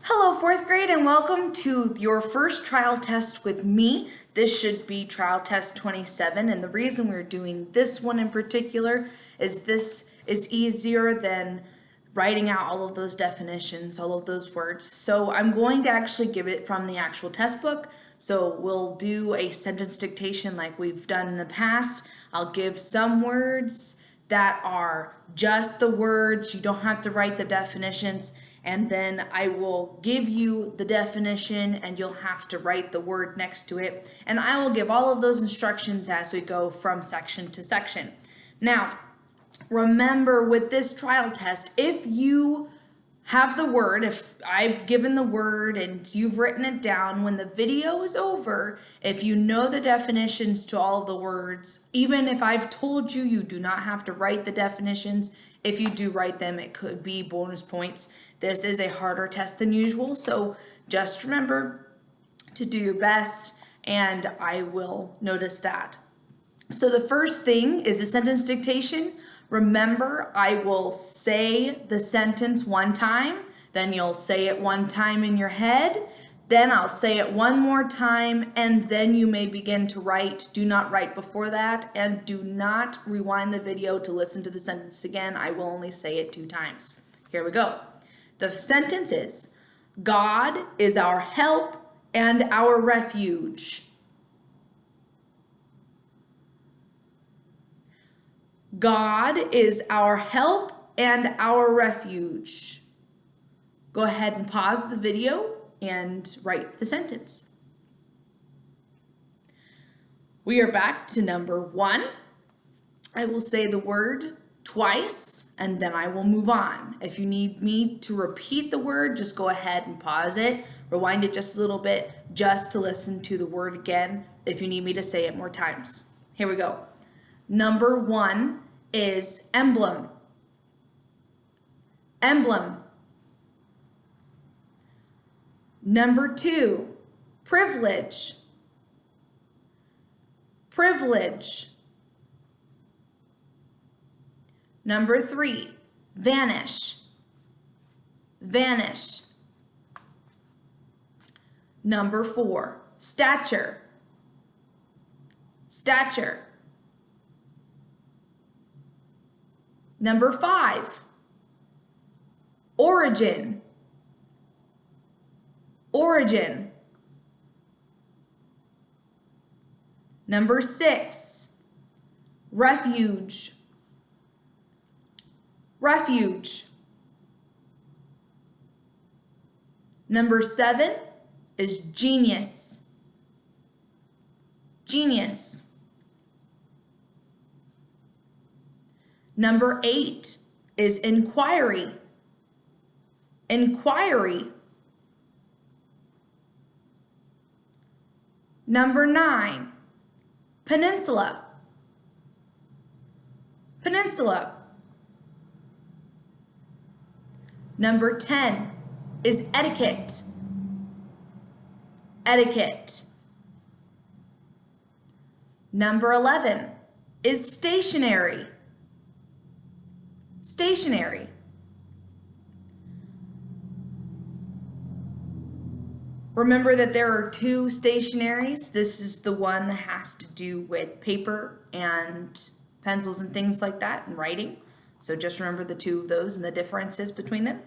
Hello, fourth grade, and welcome to your first trial test with me. This should be trial test 27, and the reason we're doing this one in particular is this is easier than writing out all of those definitions, all of those words. So I'm going to actually give it from the actual test book. So we'll do a sentence dictation like we've done in the past. I'll give some words that are just the words. You don't have to write the definitions. And then I will give you the definition and you'll have to write the word next to it. And I will give all of those instructions as we go from section to section. Now, remember with this trial test, if you have the word, if I've given the word and you've written it down, when the video is over, if you know the definitions to all of the words, even if I've told you, you do not have to write the definitions. If you do write them, it could be bonus points. This is a harder test than usual, so just remember to do your best, and I will notice that. So the first thing is the sentence dictation. Remember, I will say the sentence one time, then you'll say it one time in your head, then I'll say it one more time, and then you may begin to write. Do not write before that, and do not rewind the video to listen to the sentence again. I will only say it 2 times. Here we go. The sentence is, God is our help and our refuge. God is our help and our refuge. Go ahead and pause the video and write the sentence. We are back to number 1. I will say the word twice and then I will move on. If you need me to repeat the word, just go ahead and pause it. Rewind it just a little bit just to listen to the word again if you need me to say it more times. Here we go. Number 1 is emblem. Emblem. Number 2, privilege. Privilege. Number 3, vanish. Vanish. Number 4, stature. Stature. Number 5, origin. Origin. Number 6, refuge. Refuge. Number 7 is genius. Genius. Number 8 is inquiry. Inquiry. Number 9, peninsula. Peninsula. Number 10 is etiquette. Etiquette. Number 11 is stationary. Stationary. Remember that there are 2 stationaries. This is the one that has to do with paper and pencils and things like that and writing. So just remember the 2 of those and the differences between them.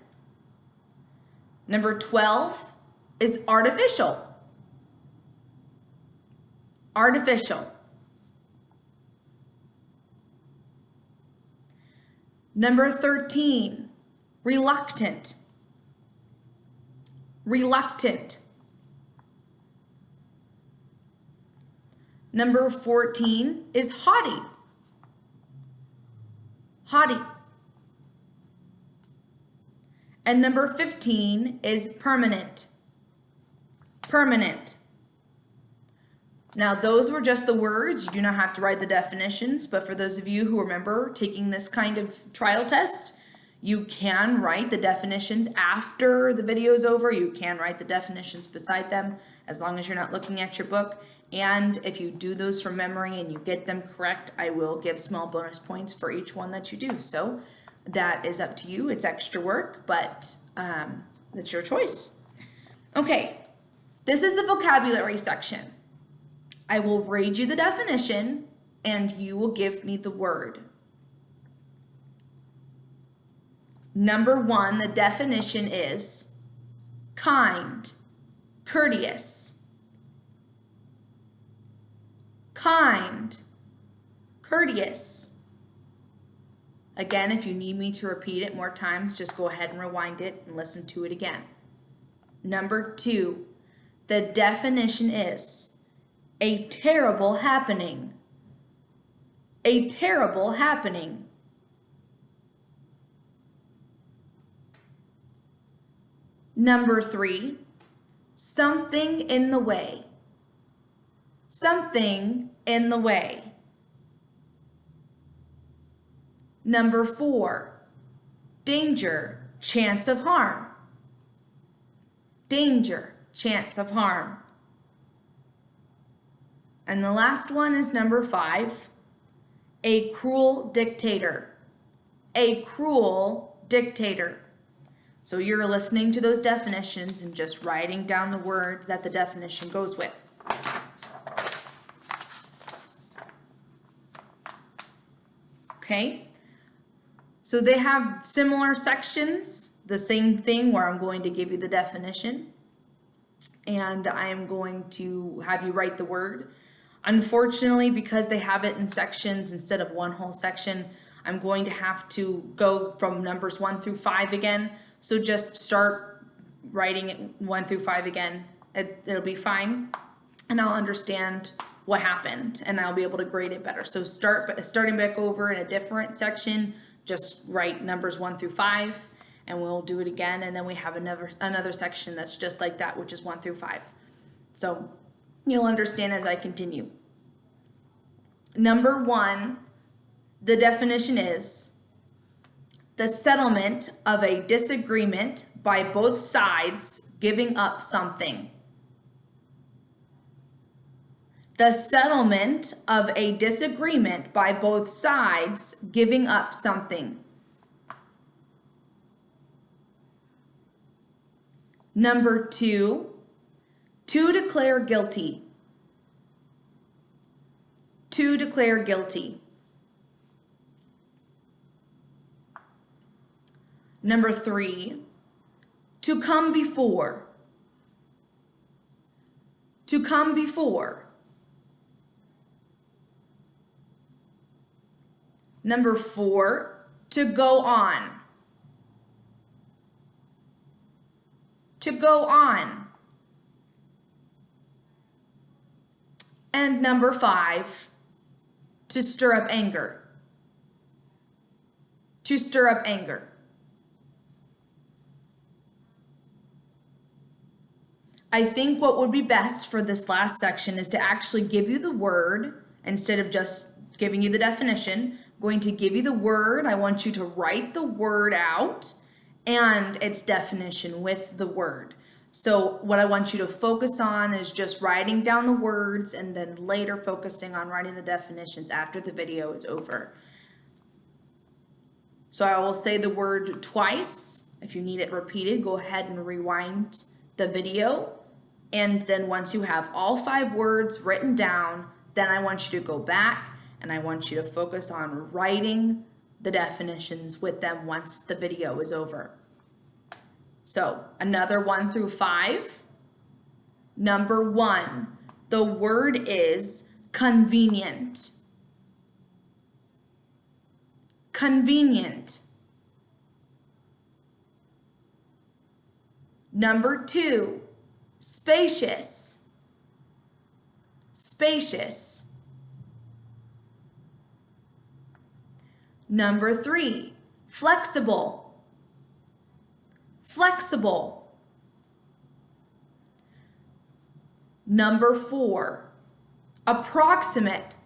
Number 12 is artificial. Artificial. Number 13, reluctant. Reluctant. Number 14 is haughty. Haughty. And number 15 is permanent. Permanent. Now those were just the words. You do not have to write the definitions, but for those of you who remember taking this kind of trial test, you can write the definitions after the video is over. You can write the definitions beside them as long as you're not looking at your book. And if you do those from memory and you get them correct, I will give small bonus points for each one that you do. So that is up to you. It's extra work, but that's your choice. Okay, this is the vocabulary section. I will read you the definition and you will give me the word. Number 1, the definition is kind, courteous. Kind, courteous. Again, if you need me to repeat it more times, just go ahead and rewind it and listen to it again. Number 2, the definition is a terrible happening. A terrible happening. Number 3, something in the way. Something in the way. Number 4, danger, chance of harm. Danger, chance of harm. And the last one is number 5, a cruel dictator. A cruel dictator. So you're listening to those definitions and just writing down the word that the definition goes with. Okay? So they have similar sections, the same thing where I'm going to give you the definition and I am going to have you write the word. Unfortunately, because they have it in sections instead of one whole section, I'm going to have to go from numbers 1 through 5 again. So just start writing it 1 through 5 again. It'll be fine and I'll understand what happened and I'll be able to grade it better. So starting back over in a different section, just write numbers 1 through 5 and we'll do it again. And then we have another section that's just like that, which is 1 through 5. So you'll understand as I continue. Number 1, the definition is the settlement of a disagreement by both sides giving up something. The settlement of a disagreement by both sides giving up something. Number 2, to declare guilty. To declare guilty. Number 3, to come before. To come before. Number 4, to go on. To go on. And number 5, to stir up anger. To stir up anger. I think what would be best for this last section is to actually give you the word instead of just giving you the definition. I'm going to give you the word. I want you to write the word out and its definition with the word. So what I want you to focus on is just writing down the words and then later focusing on writing the definitions after the video is over. So I will say the word twice. If you need it repeated, go ahead and rewind the video. And then once you have all 5 words written down, then I want you to go back and I want you to focus on writing the definitions with them once the video is over. So another 1 through 5. Number 1, the word is convenient. Convenient. Number 2, spacious. Spacious. Number 3, flexible. Flexible. Number 4, approximate.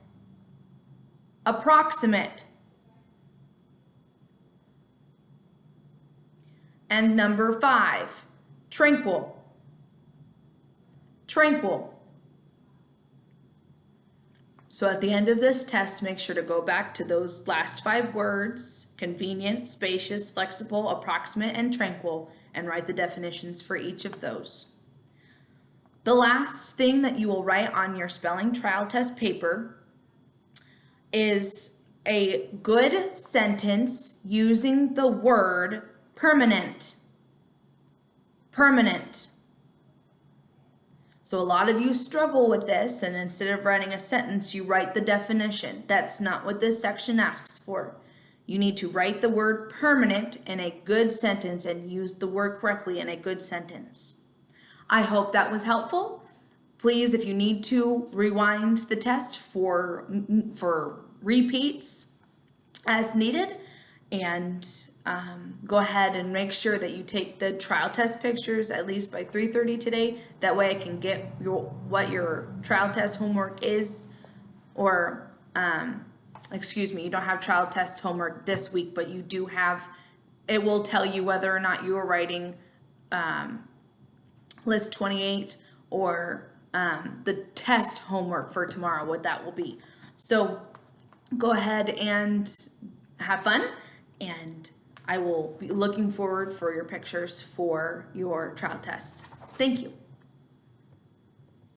Approximate. And number 5, tranquil. Tranquil. So at the end of this test, make sure to go back to those last 5 words, convenient, spacious, flexible, approximate, and tranquil, and write the definitions for each of those. The last thing that you will write on your spelling trial test paper is a good sentence using the word permanent. Permanent. So a lot of you struggle with this, and instead of writing a sentence, you write the definition. That's not what this section asks for. You need to write the word permanent in a good sentence and use the word correctly in a good sentence. I hope that was helpful. Please, if you need to, rewind the test for repeats as needed, and go ahead and make sure that you take the trial test pictures at least by 3:30 today. That way I can get what your trial test homework is, or excuse me, you don't have trial test homework this week, but you do have, it will tell you whether or not you are writing list 28 or the test homework for tomorrow, what that will be. So go ahead and have fun, and I will be looking forward for your pictures for your trial tests. Thank you.